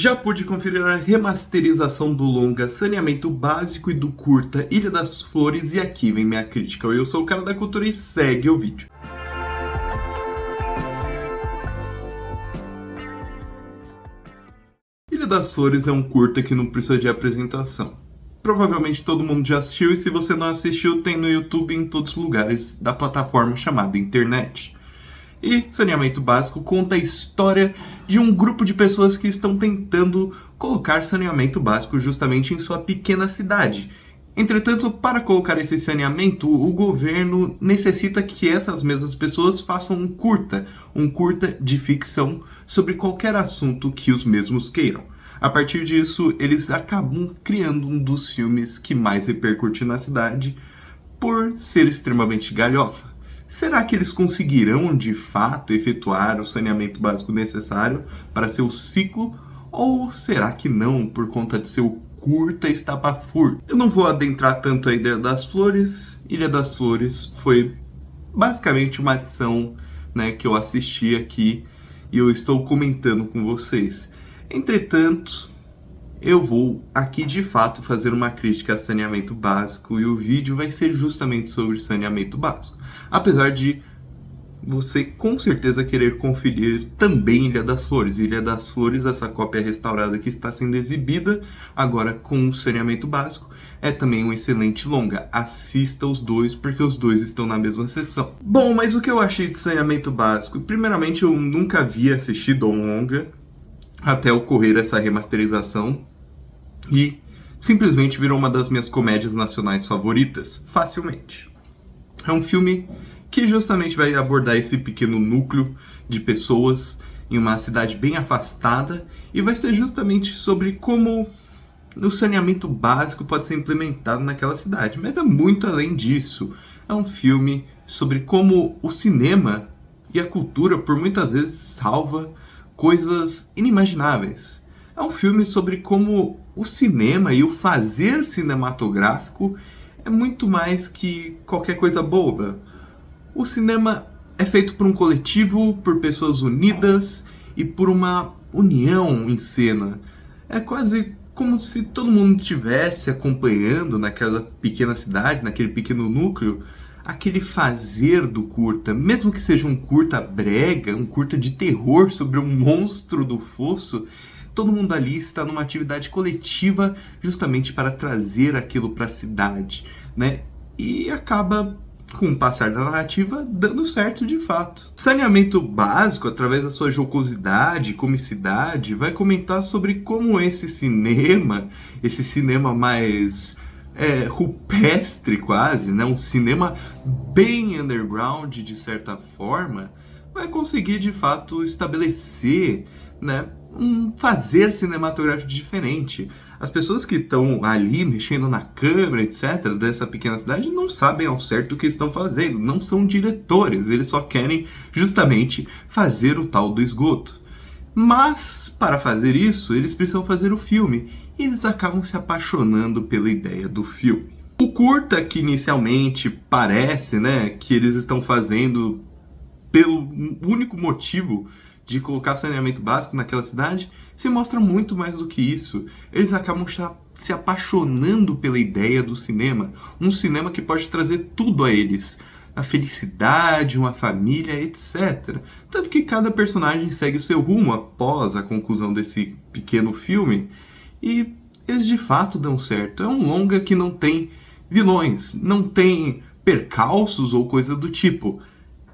Já pude conferir a remasterização do longa Saneamento Básico e do curta Ilha das Flores, e aqui vem minha crítica. Eu sou o cara da cultura e segue o vídeo. Ilha das Flores é um curta que não precisa de apresentação. Provavelmente todo mundo já assistiu, e se você não assistiu, tem no YouTube em todos os lugares da plataforma chamada internet. E Saneamento Básico conta a história de um grupo de pessoas que estão tentando colocar saneamento básico justamente em sua pequena cidade. Entretanto, para colocar esse saneamento, o governo necessita que essas mesmas pessoas façam um curta de ficção sobre qualquer assunto que os mesmos queiram. A partir disso, eles acabam criando um dos filmes que mais repercute na cidade por ser extremamente galhofa. Será que eles conseguirão, de fato, efetuar o saneamento básico necessário para seu ciclo? Ou será que não, por conta de seu curta estapafúrdio? Eu não vou adentrar tanto a Ilha das Flores. Ilha das Flores foi basicamente uma adição, que eu assisti aqui e eu estou comentando com vocês. Entretanto, eu vou aqui de fato fazer uma crítica a saneamento básico, e o vídeo vai ser justamente sobre saneamento básico. Apesar de você com certeza querer conferir também Ilha das Flores. Ilha das Flores, essa cópia restaurada que está sendo exibida agora com saneamento básico, é também um excelente longa. Assista os dois, porque os dois estão na mesma sessão. Bom, mas o que eu achei de saneamento básico? Primeiramente, eu nunca havia assistido um longa até ocorrer essa remasterização, e simplesmente virou uma das minhas comédias nacionais favoritas, facilmente. É um filme que justamente vai abordar esse pequeno núcleo de pessoas em uma cidade bem afastada, e vai ser justamente sobre como o saneamento básico pode ser implementado naquela cidade. Mas é muito além disso. É um filme sobre como o cinema e a cultura por muitas vezes salva coisas inimagináveis. É um filme sobre como o cinema e o fazer cinematográfico é muito mais que qualquer coisa boba. O cinema é feito por um coletivo, por pessoas unidas e por uma união em cena. É quase como se todo mundo estivesse acompanhando naquela pequena cidade, naquele pequeno núcleo, aquele fazer do curta, mesmo que seja um curta brega, um curta de terror sobre um monstro do fosso. Todo mundo ali está numa atividade coletiva justamente para trazer aquilo para a cidade, E acaba, com o passar da narrativa, dando certo de fato. Saneamento Básico, através da sua jocosidade, comicidade, vai comentar sobre como esse cinema mais rupestre quase, um cinema bem underground de certa forma, vai conseguir de fato estabelecer, um fazer cinematográfico diferente. As pessoas que estão ali mexendo na câmera, etc., dessa pequena cidade, não sabem ao certo o que estão fazendo, não são diretores, eles só querem justamente fazer o tal do esgoto. Mas, para fazer isso, eles precisam fazer o filme, e eles acabam se apaixonando pela ideia do filme. O curta, que inicialmente parece, que eles estão fazendo pelo único motivo de colocar saneamento básico naquela cidade, se mostra muito mais do que isso. Eles acabam se apaixonando pela ideia do cinema, um cinema que pode trazer tudo a eles, a felicidade, uma família, etc. Tanto que cada personagem segue o seu rumo após a conclusão desse pequeno filme, e eles de fato dão certo. É um longa que não tem vilões, não tem percalços ou coisa do tipo.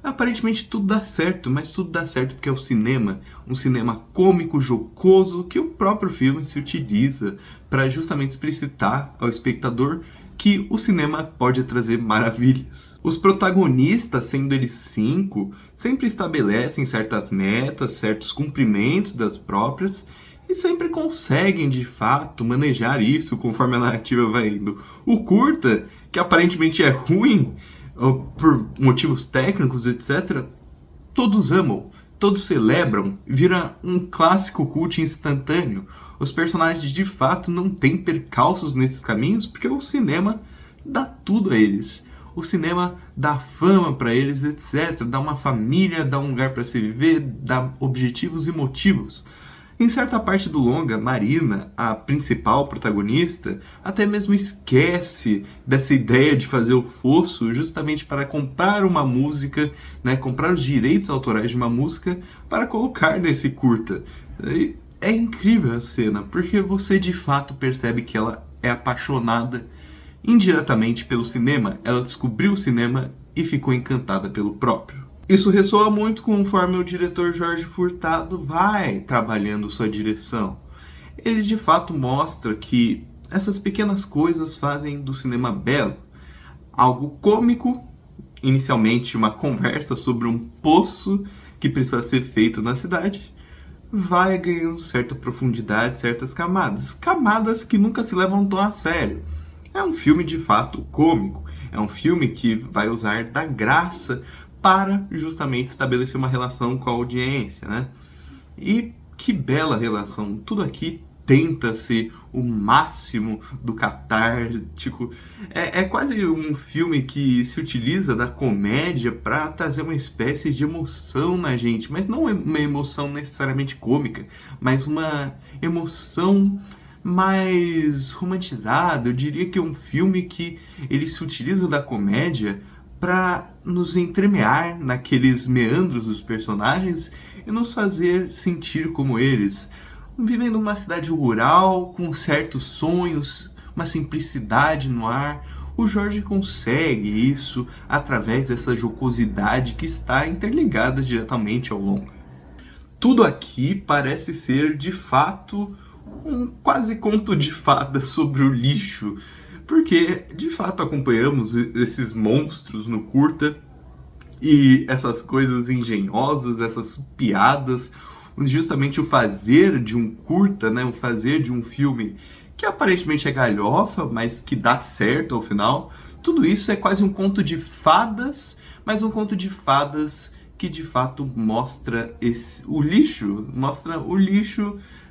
Aparentemente tudo dá certo, mas tudo dá certo porque é o cinema, um cinema cômico, jocoso, que o próprio filme se utiliza para justamente explicitar ao espectador que o cinema pode trazer maravilhas. Os protagonistas, sendo eles 5, sempre estabelecem certas metas, certos cumprimentos das próprias, e sempre conseguem de fato manejar isso conforme a narrativa vai indo. O curta, que aparentemente é ruim por motivos técnicos, etc., todos amam, todos celebram, vira um clássico cult instantâneo. Os personagens de fato não têm percalços nesses caminhos, porque o cinema dá tudo a eles. O cinema dá fama para eles, etc. Dá uma família, dá um lugar para se viver, dá objetivos e motivos. Em certa parte do longa, Marina, a principal protagonista, até mesmo esquece dessa ideia de fazer o fosso justamente para comprar uma música, né, comprar os direitos autorais de uma música para colocar nesse curta. E é incrível a cena, porque você de fato percebe que ela é apaixonada indiretamente pelo cinema. Ela descobriu o cinema e ficou encantada pelo próprio. Isso ressoa muito conforme o diretor Jorge Furtado vai trabalhando sua direção. Ele de fato mostra que essas pequenas coisas fazem do cinema belo. Algo cômico, inicialmente uma conversa sobre um poço que precisa ser feito na cidade, vai ganhando certa profundidade, certas camadas. Camadas que nunca se levam tão a sério. É um filme de fato cômico. É um filme que vai usar da graça para justamente estabelecer uma relação com a audiência, né? E que bela relação. Tudo aqui tenta ser o máximo do catártico. É quase um filme que se utiliza da comédia para trazer uma espécie de emoção na gente, mas não uma emoção necessariamente cômica, mas uma emoção mais romantizada. Eu diria que é um filme que ele se utiliza da comédia para nos entremear naqueles meandros dos personagens e nos fazer sentir como eles, vivendo uma cidade rural, com certos sonhos, uma simplicidade no ar. O Jorge consegue isso através dessa jocosidade que está interligada diretamente ao longa. Tudo aqui parece ser, de fato, um quase conto de fadas sobre o lixo, porque de fato acompanhamos esses monstros no curta e essas coisas engenhosas, essas piadas, justamente o fazer de um curta, né, o fazer de um filme que aparentemente é galhofa, mas que dá certo ao final. Tudo isso é quase um conto de fadas, mas um conto de fadas que de fato mostra o lixo,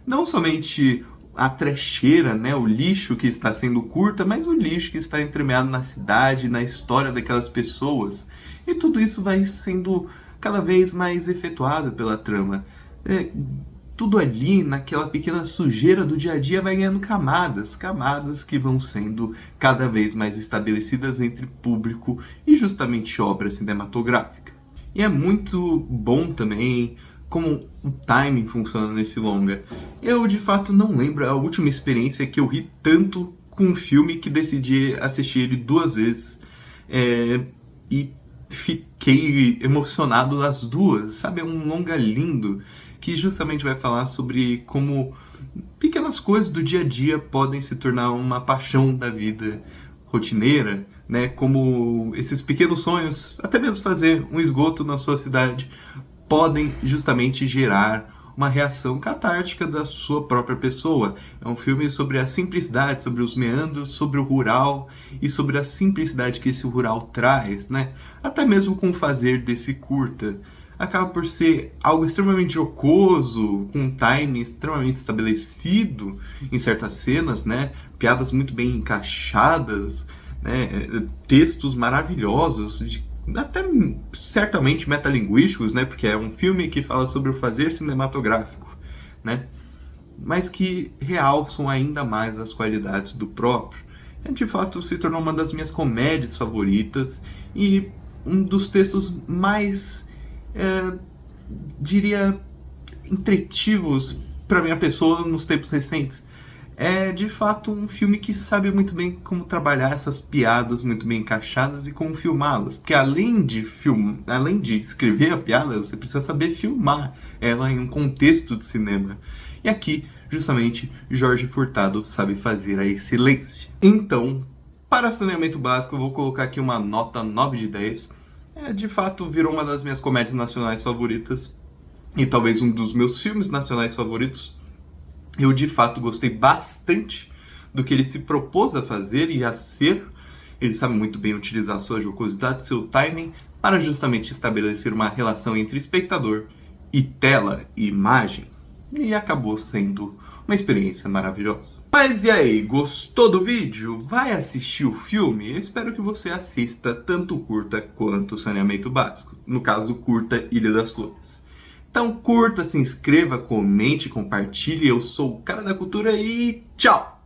não somente a trecheira, né, o lixo que está sendo curta, mas o lixo que está entremeado na cidade, na história daquelas pessoas. E tudo isso vai sendo cada vez mais efetuado pela trama. Tudo ali, naquela pequena sujeira do dia a dia, vai ganhando camadas que vão sendo cada vez mais estabelecidas entre público e justamente obra cinematográfica. E é muito bom também como o timing funciona nesse longa. Eu, de fato, não lembro a última experiência que eu ri tanto com um filme que decidi assistir ele 2 vezes. E fiquei emocionado as duas, sabe? É um longa lindo que justamente vai falar sobre como pequenas coisas do dia a dia podem se tornar uma paixão da vida rotineira, né? Como esses pequenos sonhos, até mesmo fazer um esgoto na sua cidade, podem justamente gerar uma reação catártica da sua própria pessoa. É um filme sobre a simplicidade, sobre os meandros, sobre o rural e sobre a simplicidade que esse rural traz, né? Até mesmo com o fazer desse curta. Acaba por ser algo extremamente jocoso, com um timing extremamente estabelecido em certas cenas, né? Piadas muito bem encaixadas, né? Textos maravilhosos, até certamente metalinguísticos, né? Porque é um filme que fala sobre o fazer cinematográfico, né? Mas que realçam ainda mais as qualidades do próprio. De fato, se tornou uma das minhas comédias favoritas e um dos textos mais, diria, entretivos para minha pessoa nos tempos recentes. É de fato um filme que sabe muito bem como trabalhar essas piadas muito bem encaixadas e como filmá-las. Porque além de escrever a piada, você precisa saber filmar ela em um contexto de cinema. E aqui, justamente, Jorge Furtado sabe fazer a excelência. Então, para Saneamento Básico, eu vou colocar aqui uma nota 9 de 10. De fato, virou uma das minhas comédias nacionais favoritas e talvez um dos meus filmes nacionais favoritos. Eu, de fato, gostei bastante do que ele se propôs a fazer e a ser. Ele sabe muito bem utilizar sua jocosidade, seu timing, para justamente estabelecer uma relação entre espectador e tela e imagem. E acabou sendo uma experiência maravilhosa. Mas e aí, gostou do vídeo? Vai assistir o filme? Eu espero que você assista tanto o curta quanto o Saneamento Básico. No caso, o curta Ilha das Flores. Então curta, se inscreva, comente, compartilhe. Eu sou o Cara da Cultura e tchau!